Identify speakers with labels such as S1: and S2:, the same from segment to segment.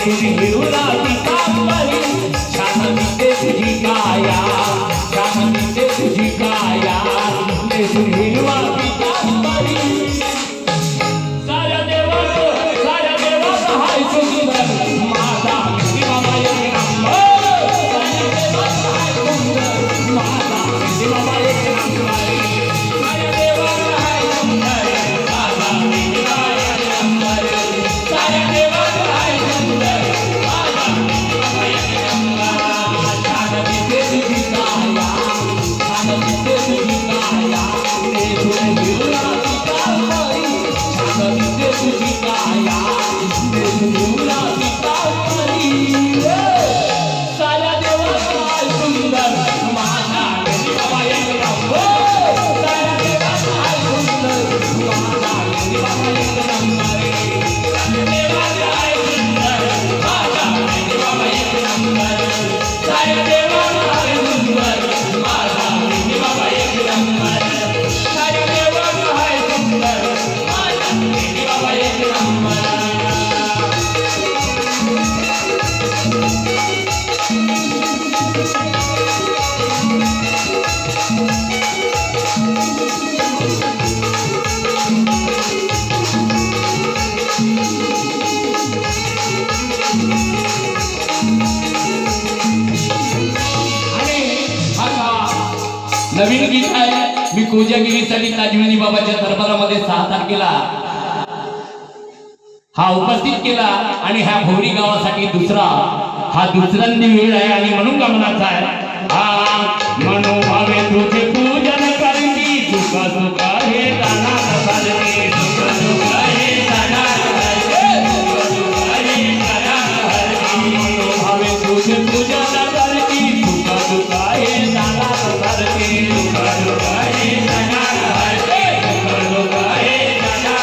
S1: तुझी हिरुला पितांबरी छान दिसते तुझी काया छान दिसते तुझी काया नेसून हिरवा पितांबरी साऱ्या देवाचा हाय सुंदर माझा बाबा एक नंबर साऱ्या देवाचा हाय सुंदर माझा बाबा एक नंबर साऱ्या देवाचा हाय सुंदर माझा बाबा एक नंबर साऱ्या देवाचा हाय सुंदर माझा बाबा एक नंबर छान दिसते तुझी काया छान दिसते तुझी काया नेसून हिरवा पितांबरी छान दिसते तुझी काया नेसून हिरवा पितांबरी साऱ्या देवाचा हाय सुंदर माझा बाबा एक नंबर साऱ्या देवाचा हाय सुंदर माझा बाबा एक नंबर साऱ्या देवाचा हाय सुंदर माझा बाबा एक नंबर साऱ्या देवाचा हाय सुंदर माझा बाबा एक नंबर साऱ्या देवाचा हाय सुंदर माझा बाबा एक नंबर नवीन गीत आहे मी कोजागिरीसाठी ताजमनी बाबाच्या दरबारामध्ये 6 तारखेला हा उपस्थित केला आणि ह्या भोरी गावासाठी हा दुसऱ्यांदी वेळ आहे आणि म्हणून गमनाचा आहे हा मनोभावे तुझे पूजन करती सुख सुख हे जाणार सारखे सुख सुख हे जाणार सुख सुख हे जाणार मनोभावे तुझे पूजन करती सुख सुख हे जाणार सारखे सुख सुख हे जाणार सुख सुख हे जाणार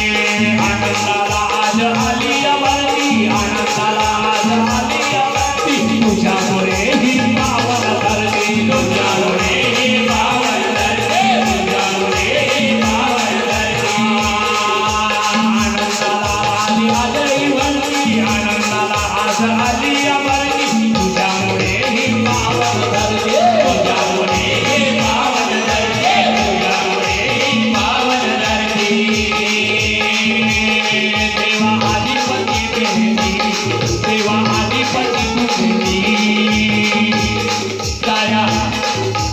S1: आनंदाला आज आली अवरती आनंदाला आज आली अवरती तुझ्यामुळे ही पावन धरती तुझ्यामुळे ही पावन धरती तुझ्यामुळे ही पावन धरती आनंदाला आली आज अवरती आनंदाला आज आली अवरती तुझ्यामुळे ही पावन धरती तुझ्यामुळे ही पावन धरती तुझ्यामुळे ही पावन धरती देवा आदिपती बेटी देवा आदिपती बेटी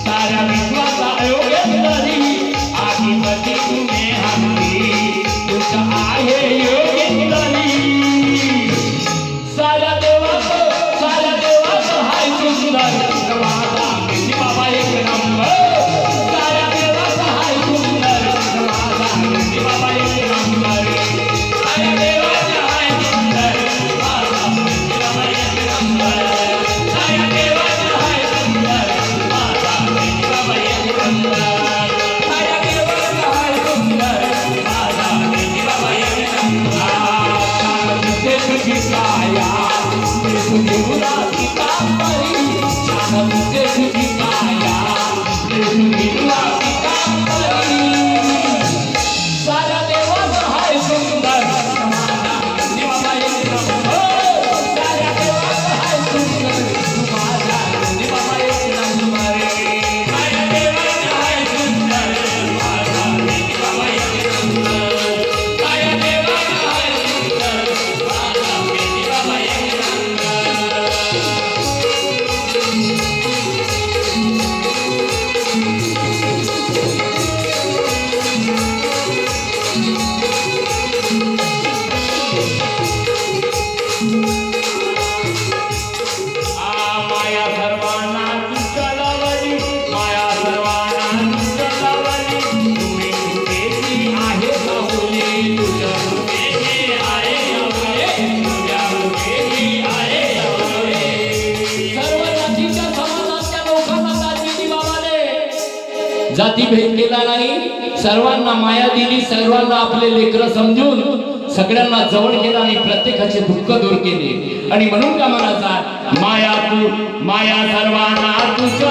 S1: साऱ्या विश्वाचा योगेंद्री आदिपती तुम्ही हमी तुझा आहे योगेंद्री साऱ्या देवाचा हाय सुंदर माझा बाबा एक नंबर साऱ्या देवाचा हाय सुंदर माझा बाबा एक नंबर साऱ्या देवाचा हाय सुंदर माझा बाबा एक नंबर साऱ्या देवाचा हाय सुंदर माझा बाबा एक नंबर साऱ्या देवाचा हाय सुंदर माझा बाबा एक नंबर दिसते तुझी काया तुझी हुला पितांबरी छान दिसते तुझी काया तुझी हुला पितांबरी साऱ्या देवाचा हाय सुंदर माझा बाबा एक नंबर साऱ्या देवाचा हाय सुंदर माझा बाबा एक नंबर साऱ्या देवाचा हाय सुंदर माझा बाबा एक नंबर साऱ्या देवाचा हाय सुंदर माझा बाबा एक नंबर माया सर्वांना तुझ्या लावली माया सर्वांना तुझ्या लावली तुम्ही तुझेची आहे सावली तुझ्या तुझेची आहे सावली तुझ्या तुझेची आहे सावली सर्व जातीच्या समाजाच्या लोकांना ताजमनी बाबाने जातीभेद केला नाही सर्वांना माया दिली सर्वांना आपले लेकर समजून सगळ्यांना जवळ केला आणि प्रत्येकाचे दुःख दूर केले आणि म्हणून का म्हणायचा माया सर्वांना तुझ्या